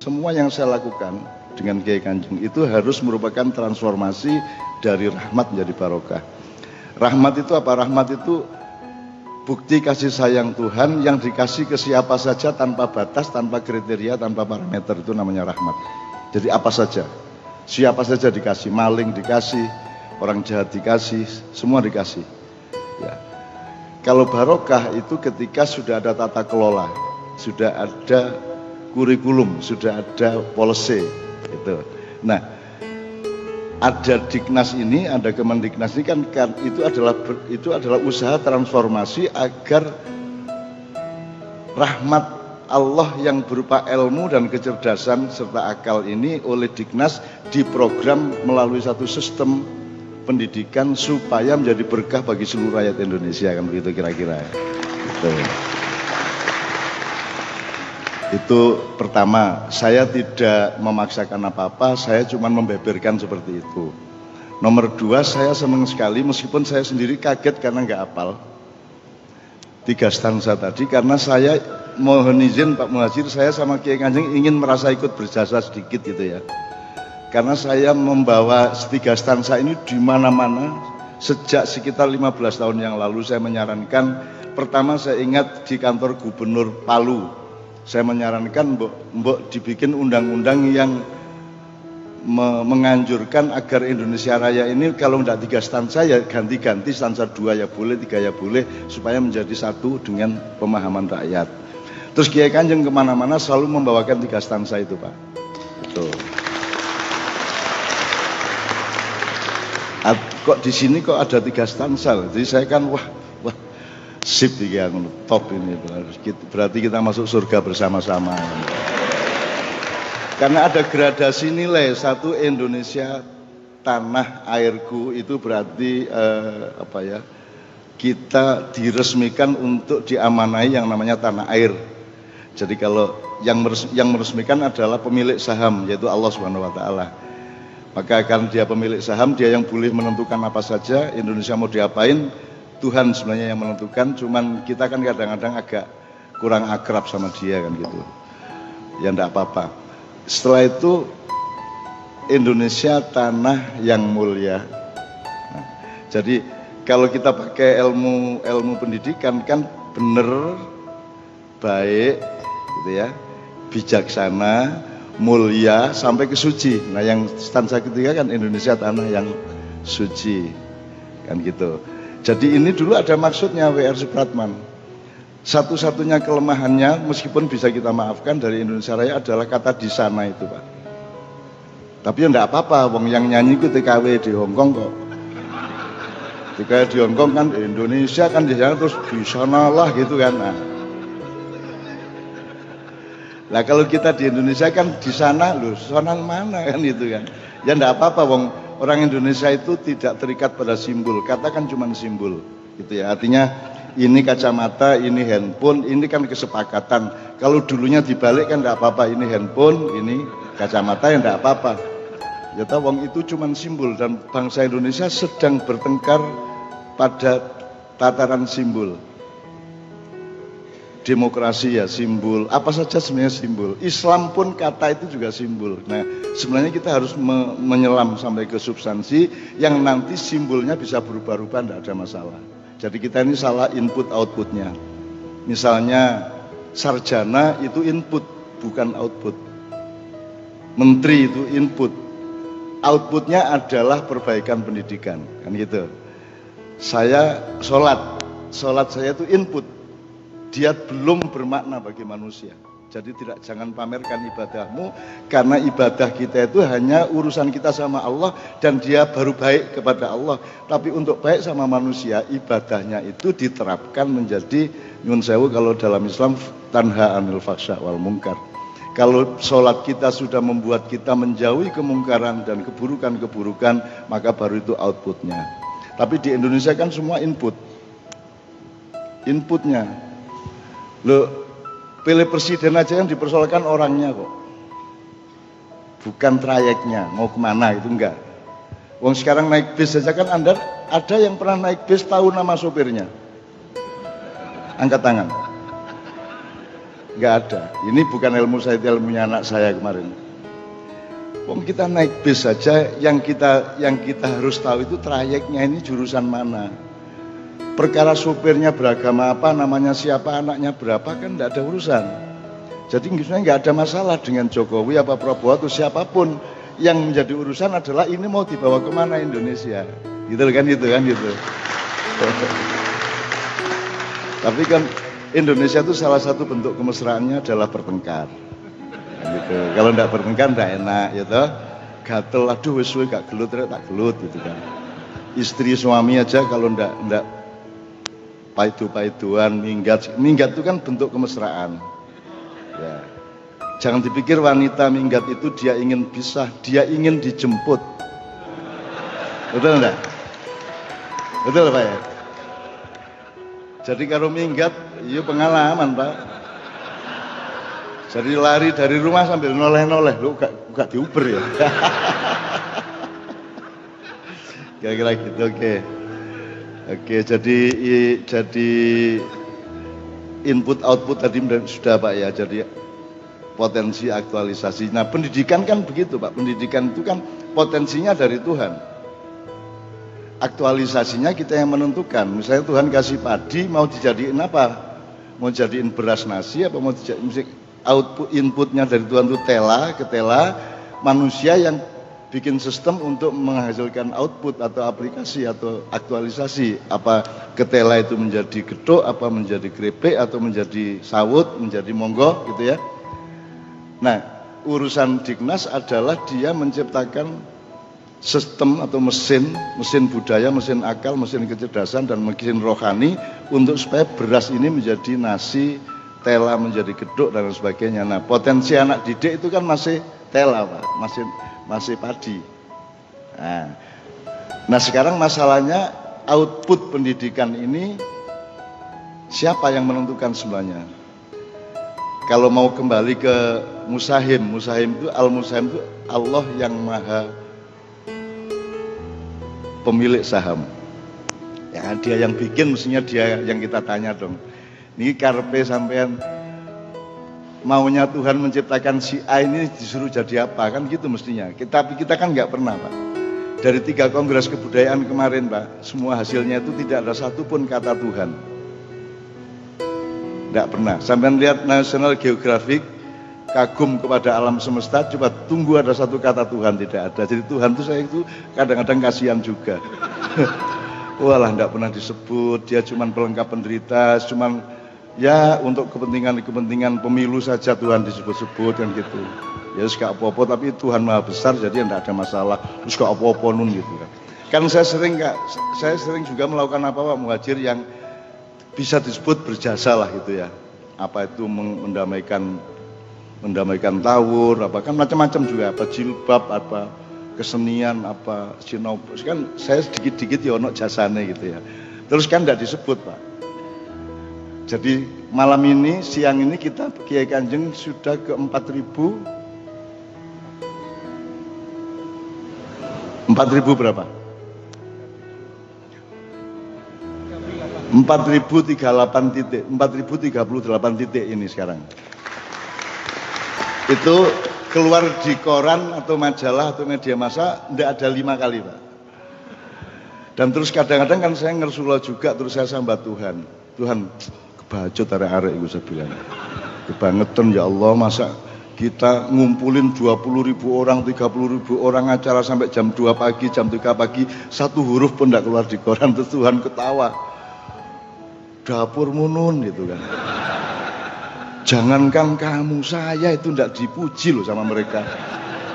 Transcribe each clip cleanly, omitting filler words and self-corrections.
semua yang saya lakukan dengan Kiai Kanjeng itu harus merupakan transformasi dari rahmat menjadi barokah. Rahmat itu apa? Rahmat itu bukti kasih sayang Tuhan yang dikasih ke siapa saja tanpa batas, tanpa kriteria, tanpa parameter, itu namanya rahmat. Jadi apa saja, siapa saja dikasih, maling dikasih, orang jahat dikasih, semua dikasih. Ya. Kalau barokah itu ketika sudah ada tata kelola, sudah ada kurikulum, sudah ada policy, gitu. Nah, ada Diknas ini, ada Kemendiknas ini kan itu adalah usaha transformasi agar rahmat Allah yang berupa ilmu dan kecerdasan serta akal ini oleh Diknas diprogram melalui satu sistem pendidikan supaya menjadi berkah bagi seluruh rakyat Indonesia, kan begitu kira-kira. Gitu. Itu pertama, saya tidak memaksakan apa-apa, saya cuma membeberkan seperti itu. Nomor dua, saya senang sekali meskipun saya sendiri kaget karena nggak hafal 3 stanza tadi, karena saya mohon izin Pak Muhajir, saya sama Kiai Kanjeng ingin merasa ikut berjasa sedikit gitu ya. Karena saya membawa 3 stanza ini di mana-mana sejak sekitar 15 tahun yang lalu. Saya menyarankan, pertama saya ingat di kantor Gubernur Palu, saya menyarankan mbok dibikin undang-undang yang menganjurkan agar Indonesia Raya ini kalau tidak 3 stanza ya ganti-ganti, stanza 2 ya boleh, 3 ya boleh, supaya menjadi satu dengan pemahaman rakyat. Terus Kiai Kanjeng kemana-mana selalu membawakan 3 stanza itu Pak. Betul. Kok di sini kok ada 3 stanza, jadi saya kan wah sip yang top ini, berarti kita masuk surga bersama-sama. Karena ada gradasi nilai, satu Indonesia tanah airku, itu berarti kita diresmikan untuk diamanai yang namanya tanah air. Jadi kalau yang meresmikan adalah pemilik saham, yaitu Allah Subhanahu wa taala. Maka kan dia pemilik saham, dia yang boleh menentukan apa saja Indonesia mau diapain. Tuhan sebenarnya yang menentukan, cuman kita kan kadang-kadang agak kurang akrab sama dia kan gitu. Ya enggak apa-apa. Setelah itu Indonesia tanah yang mulia. Nah, jadi kalau kita pakai ilmu pendidikan kan bener, baik gitu ya, bijaksana, mulia sampai ke suci. Nah, yang stanza ketiga kan Indonesia tanah yang suci. Kan gitu. Jadi ini dulu ada maksudnya W.R. Supratman. Satu-satunya kelemahannya meskipun bisa kita maafkan dari Indonesia Raya adalah kata di sana itu Pak. Tapi ya enggak apa-apa, wong yang nyanyi itu TKW di Hongkong kok. TKW di Hongkong kan Indonesia kan di sana, terus di sanalah gitu kan. Nah kalau kita di Indonesia kan di sana loh, sana mana kan itu kan. Ya enggak apa-apa, wong orang Indonesia itu tidak terikat pada simbol, kata kan cuma simbol gitu ya. Artinya ini kacamata, ini handphone, ini kan kesepakatan. Kalau dulunya dibalik kan enggak apa-apa, ini handphone, ini kacamata ya enggak apa-apa. Ya tahu wong itu cuma simbol, dan bangsa Indonesia sedang bertengkar pada tataran simbol. Demokrasi ya simbol, apa saja sebenarnya simbol. Islam pun kata itu juga simbol. Nah, sebenarnya kita harus menyelam sampai ke substansi yang nanti simbolnya bisa berubah-ubah, tidak ada masalah. Jadi kita ini salah input outputnya. Misalnya sarjana itu input, bukan output. Menteri itu input, outputnya adalah perbaikan pendidikan, kan gitu. Saya sholat saya itu input. Dia belum bermakna bagi manusia. Jadi jangan pamerkan ibadahmu, karena ibadah kita itu hanya urusan kita sama Allah, dan dia baru baik kepada Allah. Tapi untuk baik sama manusia, ibadahnya itu diterapkan menjadi nyun sewu kalau dalam Islam tanha anil faksha wal mungkar. Kalau sholat kita sudah membuat kita menjauhi kemungkaran dan keburukan-keburukan, maka baru itu outputnya. Tapi di Indonesia kan semua inputnya. Loh, pilih presiden aja yang dipersoalkan orangnya kok, bukan trayeknya, mau kemana itu enggak. Wong sekarang naik bis saja kan, Anda ada yang pernah naik bis tahu nama sopirnya? Angkat tangan. nggak ada. Ini bukan ilmu saya, itu ilmunya anak saya kemarin. Wong kita naik bis saja, yang kita harus tahu itu trayeknya ini jurusan mana. Perkara supirnya beragama apa, namanya siapa, anaknya berapa kan tidak ada urusan. Jadi sebenarnya nggak ada masalah dengan Jokowi apa Prabowo atau siapapun. Yang menjadi urusan adalah ini mau dibawa kemana Indonesia, gitu kan. Tapi kan Indonesia itu salah satu bentuk kemesraannya adalah bertengkar. Gitu. Kalau enggak bertengkar enggak enak gitu. Gatel, aduh wis suwe gak gelut tak gelut gitu kan. Istri suami aja kalau enggak paidu-paiduan, minggat itu kan bentuk kemesraan. Ya. Jangan dipikir wanita minggat itu dia ingin pisah, dia ingin dijemput. Betul enggak? Betul Pak ya? Jadi kalau minggat, iya pengalaman Pak. Jadi lari dari rumah sambil noleh-noleh, lu gak diuber ya. Kira-kira gitu, oke. Oke, jadi input output tadi sudah Pak ya. Jadi potensi aktualisasi. Nah, pendidikan kan begitu Pak. Pendidikan itu kan potensinya dari Tuhan. Aktualisasinya kita yang menentukan. Misalnya Tuhan kasih padi, mau dijadiin apa? Mau jadiin beras nasi apa mau dijadiin output inputnya dari Tuhan itu ketela, manusia yang bikin sistem untuk menghasilkan output atau aplikasi atau aktualisasi. Apa ketela itu menjadi gedok, apa menjadi krepek atau menjadi sawut, menjadi monggo gitu ya. Nah, urusan Dignas adalah dia menciptakan sistem atau mesin budaya, mesin akal, mesin kecerdasan dan mesin rohani untuk supaya beras ini menjadi nasi, tela menjadi gedok dan sebagainya. Nah, potensi anak didik itu kan masih tela Pak, masih padi. Nah, sekarang masalahnya output pendidikan ini siapa yang menentukan semuanya? Kalau mau kembali ke Musahim itu Al-Musahim itu Allah yang maha pemilik saham. Ya, dia yang bikin, mestinya dia yang kita tanya dong. Ini karpe sampean maunya Tuhan menciptakan si A ini disuruh jadi apa kan gitu mestinya. Tapi kita kan nggak pernah Pak. Dari 3 kongres kebudayaan kemarin Pak, semua hasilnya itu tidak ada satupun kata Tuhan. Tidak pernah. Sampean lihat National Geographic kagum kepada alam semesta, coba tunggu ada satu kata Tuhan, tidak ada. Jadi Tuhan itu saya itu kadang-kadang kasihan juga. Walah tidak pernah disebut, dia cuma pelengkap penderita, cuma ya untuk kepentingan pemilu saja Tuhan disebut-sebut kan gitu. Ya gak apa-apa, tapi Tuhan maha besar jadi tidak ada masalah. Terus gak apa-apa nun gitu kan. Kan saya sering juga melakukan apa Pak Muhajir yang bisa disebut berjasa lah gitu ya. Apa itu mendamaikan tawur, apa kan macam-macam juga, apa jilbab, apa kesenian, apa sinau, kan saya sedikit-sedikit ya ono jasane gitu ya. Terus kan tidak disebut Pak. Jadi malam ini, siang ini kita Kiai Kanjeng sudah ke 4.000 berapa? 4.038 titik, 4.038 titik ini sekarang. Itu keluar di koran atau majalah atau media massa tidak ada 5 kali Pak. Dan terus kadang-kadang kan saya ngersulah juga, terus saya sambat Tuhan kebacut arek-arek itu saya bilang kebangetan ya Allah, masa kita ngumpulin 20.000 orang, 30.000 orang acara sampai jam 2 pagi, jam 3 pagi, satu huruf pun tidak keluar di koran. Terus Tuhan ketawa, dapur munun gitu kan. Jangankan kamu, saya itu tidak dipuji loh sama mereka.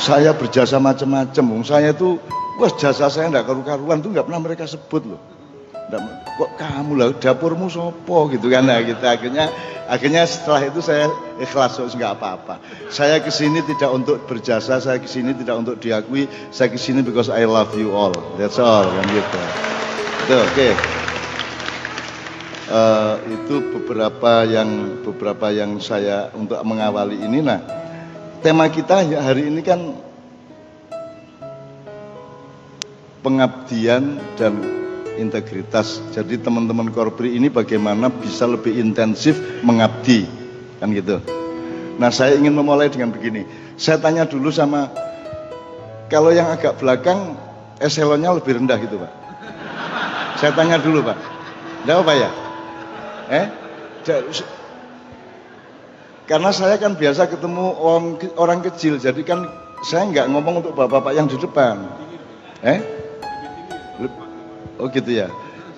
Saya berjasa macam-macam. Saya itu, wah jasa saya tidak karu-karuan tuh nggak pernah mereka sebut loh. Kok kamu lah, dapurmu sopo gitu kan. Nah, gitu. Akhirnya setelah itu saya ikhlas, nggak apa-apa. Saya kesini tidak untuk berjasa, saya kesini tidak untuk diakui, saya kesini because I love you all. That's all kan gitu. Itu oke. Itu beberapa yang saya untuk mengawali ini. Nah, tema kita hari ini kan pengabdian dan integritas. Jadi teman-teman Korpri ini bagaimana bisa lebih intensif mengabdi. Kan gitu. Nah, saya ingin memulai dengan begini. Saya tanya dulu sama, kalau yang agak belakang eselonnya lebih rendah gitu Pak. Saya tanya dulu Pak. Enggak apa ya? Karena saya kan biasa ketemu orang kecil, jadi kan saya nggak ngomong untuk bapak-bapak yang di depan. Oh gitu ya.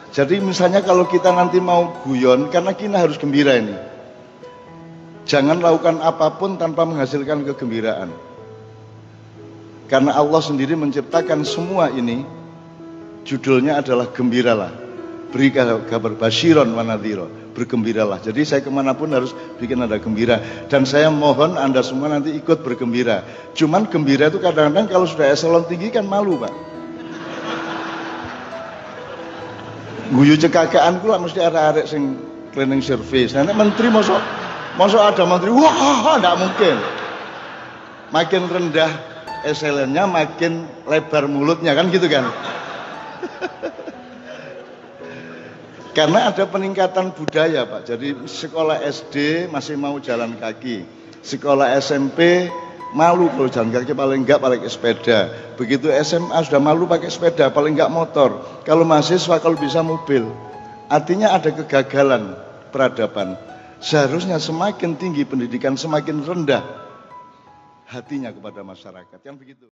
Jadi misalnya kalau kita nanti mau guyon, karena kita harus gembira ini. Jangan lakukan apapun tanpa menghasilkan kegembiraan. Karena Allah sendiri menciptakan semua ini, judulnya adalah gembiralah. Beri kabar basyiron wa nadhira, bergembiralah. Jadi saya kemanapun harus bikin ada gembira. Dan saya mohon Anda semua nanti ikut bergembira. Cuman gembira itu kadang-kadang kalau sudah eselon tinggi kan malu Pak. Guyu cekakaan kula mesti arek-arek sing cleaning service. Nah, menteri mosok ada menteri, wah enggak mungkin. Makin rendah eselonnya makin lebar mulutnya kan gitu kan. Karena ada peningkatan budaya Pak. Jadi sekolah SD masih mau jalan kaki, sekolah SMP malu kalau jalan kaki, paling enggak pakai sepeda. Begitu SMA sudah malu pakai sepeda, paling enggak motor. Kalau mahasiswa kalau bisa mobil. Artinya ada kegagalan peradaban. Seharusnya semakin tinggi pendidikan, semakin rendah hatinya kepada masyarakat. Kan begitu.